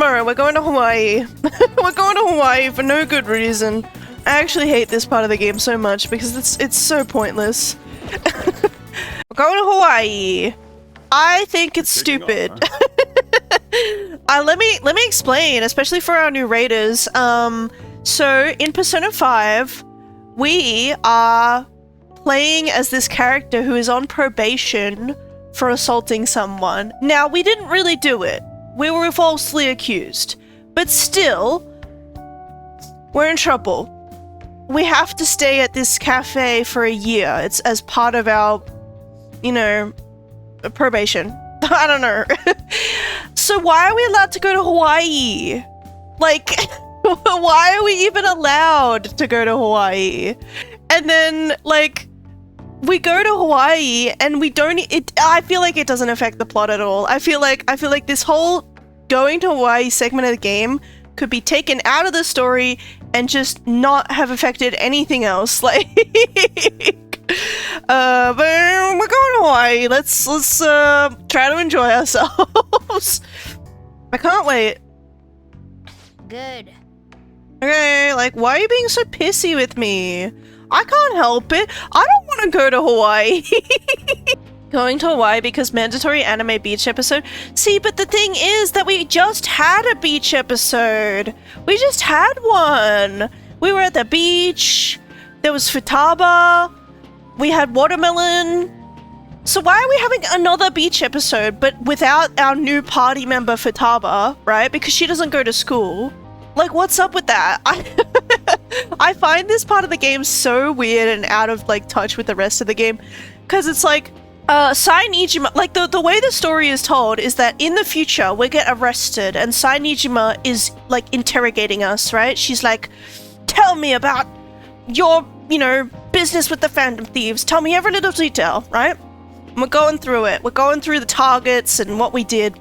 tomorrow. We're going to Hawaii. We're going to Hawaii for no good reason. I actually hate this part of the game so much because it's so pointless. We're going to Hawaii. I think it's stupid. Let me explain, especially for our new raiders. So in Persona 5, we are playing as this character who is on probation for assaulting someone. Now, we didn't really do it. We were falsely accused. But still, we're in trouble. We have to stay at this cafe for a year. It's as part of our, you know, probation. I don't know. So why are we allowed to go to Hawaii? Like, why are we even allowed to go to Hawaii? And then, like, we go to Hawaii and we don't. I feel like it doesn't affect the plot at all. I feel like this whole going to Hawaii segment of the game could be taken out of the story and just not have affected anything else. Like, but we're going to Hawaii. Let's try to enjoy ourselves. I can't wait. Good. Okay, like, why are you being so pissy with me? I can't help it. I don't want to go to Hawaii. Going to Hawaii because mandatory anime beach episode. See, but the thing is that we just had a beach episode. We just had one. We were at the beach. There was futaba. We had watermelon. So why are we having another beach episode, but without our new party member Futaba, right? Because she doesn't go to school. Like, what's up with that? I find this part of the game so weird and out of, like, touch with the rest of the game. Because it's like, Sai Nijima, like, the way the story is told is that in the future, we get arrested, and Sai Nijima is, like, interrogating us, right? She's like, tell me about your, you know, business with the Phantom Thieves. Tell me every little detail, right? And we're going through it. We're going through the targets and what we did.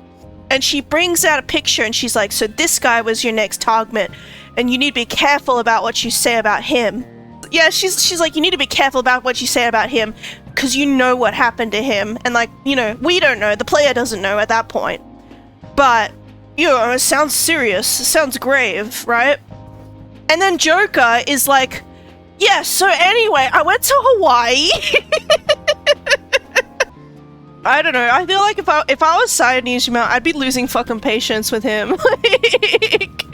And she brings out a picture and she's like, so this guy was your next target and you need to be careful about what you say about him. Yeah, she's like, you need to be careful about what you say about him because you know what happened to him. And, like, you know, we don't know. The player doesn't know at that point. But, you know, it sounds serious. It sounds grave, right? And then Joker is like, yeah, so anyway, I went to Hawaii. I don't know. I feel like if I was Sai Nijima, I'd be losing fucking patience with him. Like,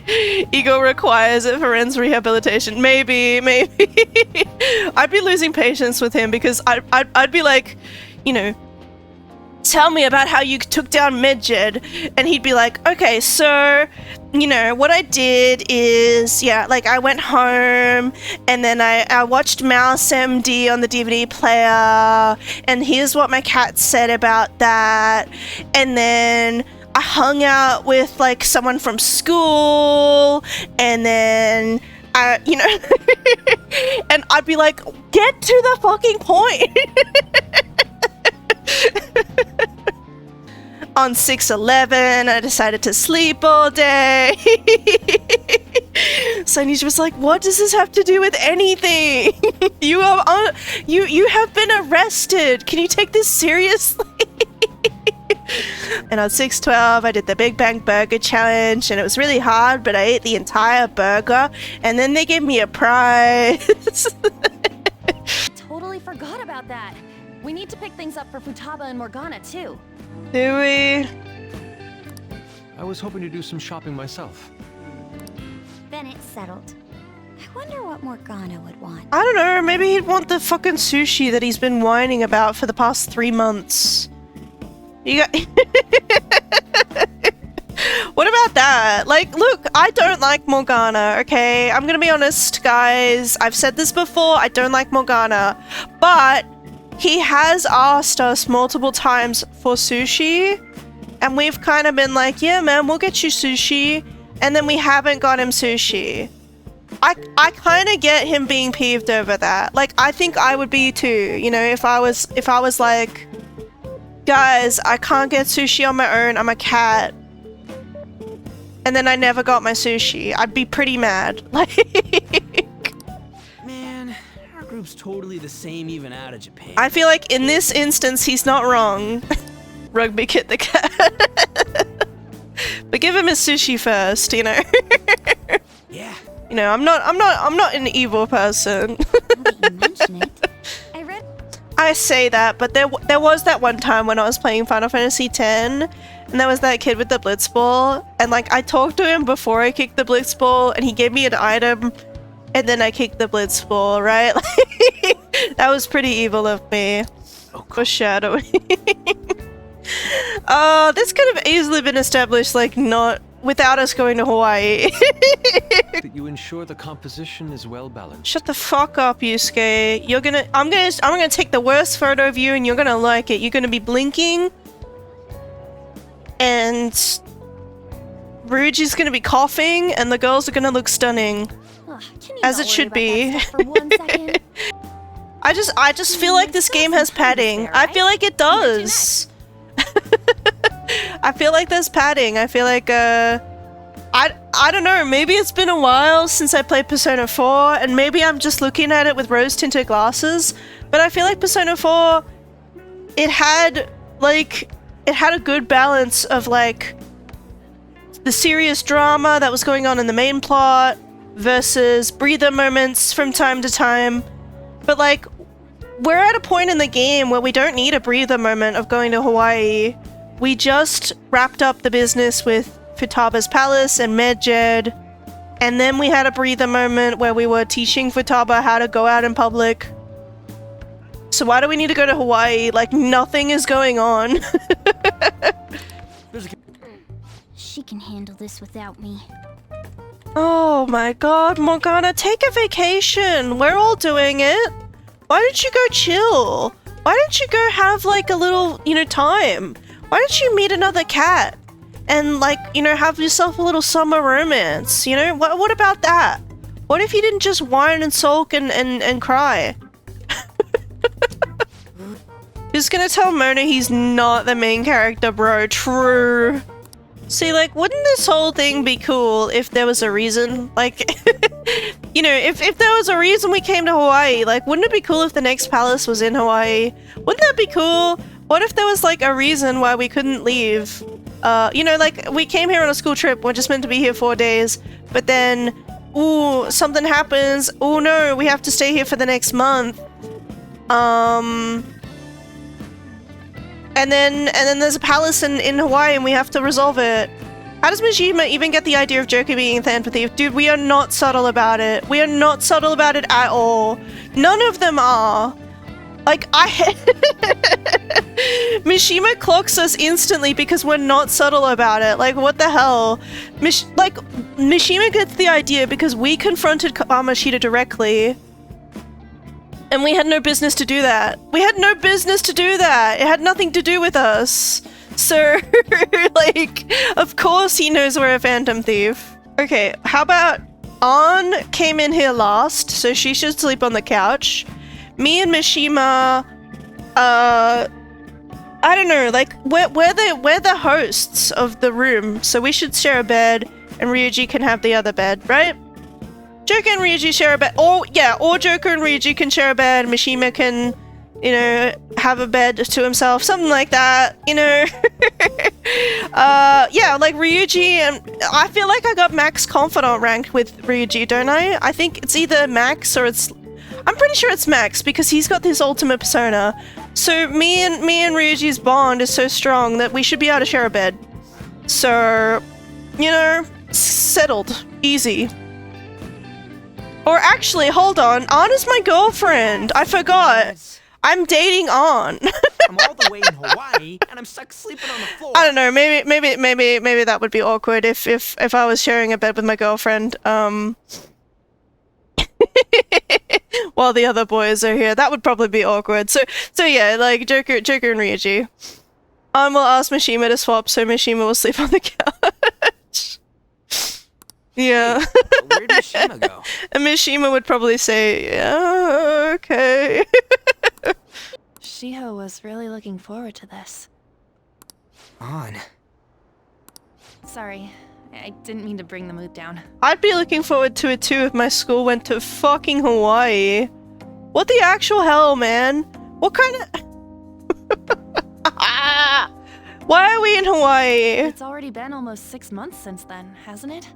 ego requires it for ends rehabilitation. Maybe. I'd be losing patience with him because I'd be like, you know, tell me about how you took down Medjed, and he'd be like, okay, so, you know, what I did is, yeah, like, I went home, and then I watched Mouse MD on the DVD player, and here's what my cat said about that, and then I hung out with, like, someone from school, and then I, you know, and I'd be like, get to the fucking point! On 6/11, I decided to sleep all day. Sunny's was like, what does this have to do with anything? You have been arrested. Can you take this seriously? And on 6/12, I did the Big Bang Burger Challenge, and it was really hard, but I ate the entire burger, and then they gave me a prize. Totally forgot about that. We need to pick things up for Futaba and Morgana, too. Do we? I was hoping to do some shopping myself. Then it's settled. I wonder what Morgana would want. I don't know, maybe he'd want the fucking sushi that he's been whining about for the past 3 months. You got... What about that? Like, look, I don't like Morgana, okay? I'm gonna be honest, guys. I've said this before, I don't like Morgana. But he has asked us multiple times for sushi, and we've kind of been like, yeah, man, we'll get you sushi, and then we haven't got him sushi. I kind of get him being peeved over that. Like, I think I would be too, you know, if I was like, guys, I can't get sushi on my own, I'm a cat. And then I never got my sushi. I'd be pretty mad. Like, man, our group's totally the same even out of Japan. I feel like in this instance, he's not wrong. Rugby Kit the cat. But give him his sushi first, you know? Yeah. You know, I'm not an evil person. Now that you mention it. I read. I say that, but there was that one time when I was playing Final Fantasy X, and there was that kid with the blitzball, and like I talked to him before I kicked the blitzball, and he gave me an item, and then I kicked the blitzball, right? Like, that was pretty evil of me. Foreshadowing. This could have easily been established, like, not without us going to Hawaii. That you ensure the composition is well balanced. Shut the fuck up, Yusuke. I'm gonna take the worst photo of you and you're gonna like it. You're gonna be blinking. And Ryuji's gonna be coughing and the girls are gonna look stunning. Ugh, can you As not it should worry about be. that stuff for 1 second? I just feel like this game has padding. I feel like it does. I feel like there's padding. I feel like I don't know, maybe it's been a while since I played Persona 4 and maybe I'm just looking at it with rose-tinted glasses, but I feel like Persona 4 it had a good balance of like the serious drama that was going on in the main plot versus breather moments from time to time. But like we're at a point in the game where we don't need a breather moment of going to Hawaii. We just wrapped up the business with Futaba's palace and Medjed, and then we had a breather moment where we were teaching Futaba how to go out in public. So why do we need to go to Hawaii? Like nothing is going on. She can handle this without me. Oh my god, Morgana, take a vacation. We're all doing it. Why don't you go chill? Why don't you go have like a little, time? Why don't you meet another cat? And like, have yourself a little summer romance, What about that? What if you didn't just whine and sulk and cry? Who's gonna tell Mona he's not the main character, bro? True. See, like, wouldn't this whole thing be cool if there was a reason? Like, if there was a reason we came to Hawaii, like, wouldn't it be cool if the next palace was in Hawaii? Wouldn't that be cool? What if there was, like, a reason why we couldn't leave? Like, we came here on a school trip, we're just meant to be here 4 days, but then, ooh, something happens, oh no, we have to stay here for the next month. And then there's a palace in Hawaii and we have to resolve it. How does Majima even get the idea of Joker being empathy? Dude, we are not subtle about it. We are not subtle about it at all. None of them are. Like, Mishima clocks us instantly because we're not subtle about it. Like, what the hell? Mishima gets the idea because we confronted Kamoshida directly. And we had no business to do that. We had no business to do that. It had nothing to do with us. So, like, of course he knows we're a phantom thief. Okay, how about An came in here last, so she should sleep on the couch. Me and Mishima, I don't know, like, we're the hosts of the room, so we should share a bed, and Ryuji can have the other bed, right? Joker and Ryuji share a bed, or Joker and Ryuji can share a bed, Mishima can, have a bed to himself, something like that, yeah, like Ryuji, and I feel like I got max confidant ranked with Ryuji, don't I? I think it's either max or I'm pretty sure it's max because he's got this ultimate persona. So me and Ryuji's bond is so strong that we should be able to share a bed. So, settled. Easy. Or actually, hold on. An is my girlfriend. I forgot. I'm dating An. I'm all the way in Hawaii and I'm stuck sleeping on the floor. I don't know. Maybe that would be awkward if I was sharing a bed with my girlfriend. While the other boys are here, that would probably be awkward. So yeah, like Joker and Ryuji. Will ask Mishima to swap, so Mishima will sleep on the couch. Yeah. Where did Mishima go? And Mishima would probably say, yeah, okay. Shiho was really looking forward to this. On. Sorry, I didn't mean to bring the mood down. I'd be looking forward to it too if my school went to fucking Hawaii. What the actual hell, man? What kind of... Why are we in Hawaii? It's already been almost 6 months since then, hasn't it?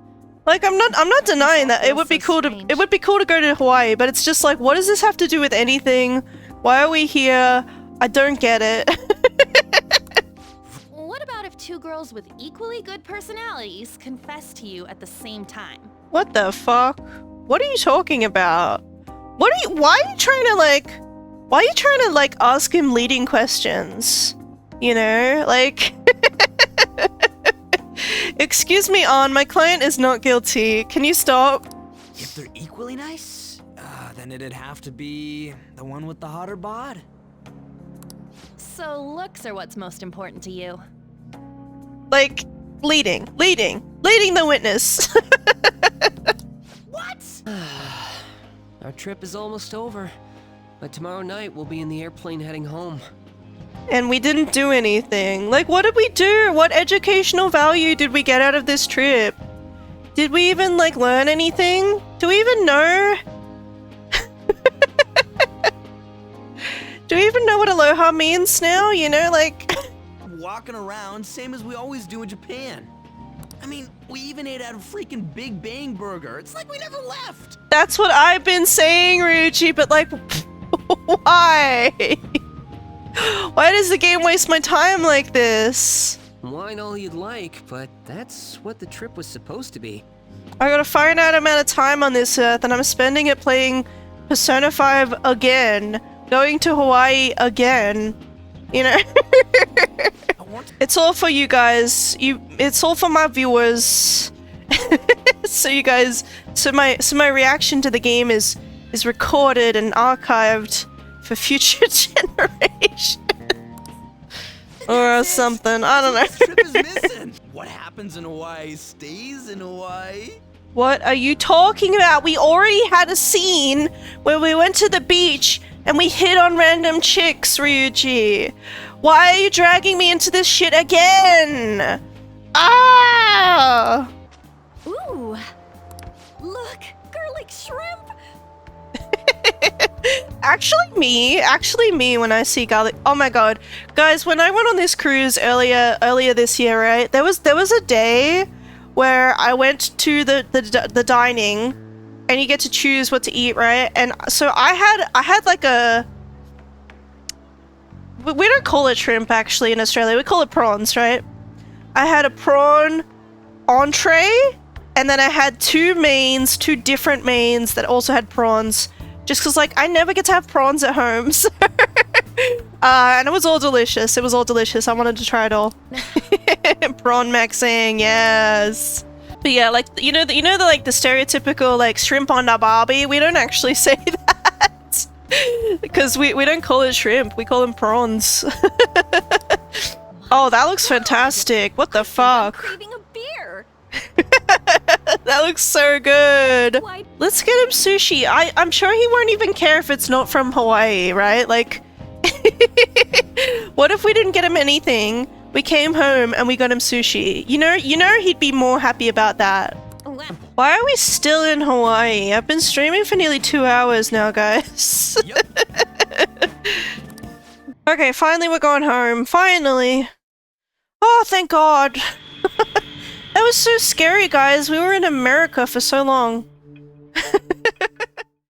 Like, I'm not denying that it would be cool to go to Hawaii, but it's just like, what does this have to do with anything? Why are we here? I don't get it. What about if two girls with equally good personalities confess to you at the same time? What the fuck? What are you talking about? Why are you trying to like ask him leading questions? You know, like excuse me, An, my client is not guilty. Can you stop? If they're equally nice, then it'd have to be the one with the hotter bod. So looks are what's most important to you. Like, leading the witness. What? Our trip is almost over. By tomorrow night, we'll be in the airplane heading home. And we didn't do anything. Like, what did we do? What educational value did we get out of this trip? Did we even, like, learn anything? Do we even know? Do we even know what aloha means now? You know, like... Walking around, same as we always do in Japan. I mean, we even ate at a freaking Big Bang Burger. It's like we never left. That's what I've been saying, Ryuji, but like, why? Why does the game waste my time like this? Wine all you'd like, but that's what the trip was supposed to be. I got a finite amount of time on this earth, and I'm spending it playing Persona 5 again, going to Hawaii again. You know? It's all for you guys. It's all for my viewers. So you guys, so my reaction to the game is recorded and archived for future generations. Or something. I don't know. This trip is missing. What happens in Hawaii stays in Hawaii. What are you talking about? We already had a scene where we went to the beach and we hit on random chicks, Ryuji. Why are you dragging me into this shit again? Ah! Ooh! Look! Garlic shrimp! Actually me when I see garlic. Oh my god. Guys, when I went on this cruise earlier this year, right? There was a day where I went to the dining and you get to choose what to eat, right? And so I had like a... We don't call it shrimp, actually, in Australia. We call it prawns, right? I had a prawn entree, and then I had two different mains that also had prawns. Just because, like, I never get to have prawns at home, so... and it was all delicious. It was all delicious. I wanted to try it all. Prawn maxing, yes. But yeah, like, you know the stereotypical, like, shrimp on a barbie? We don't actually say that. Because we don't call it shrimp. We call them prawns. Oh, that looks fantastic. What the fuck? I'm craving a beer! That looks so good. Why? Let's get him sushi. I'm sure he won't even care if it's not from Hawaii, right? Like, what if we didn't get him anything? We came home and we got him sushi. You know he'd be more happy about that. Why are we still in Hawaii? I've been streaming for nearly 2 hours now, guys. Yep. Okay, finally we're going home. Finally. Oh, thank God. That was so scary, guys. We were in America for so long.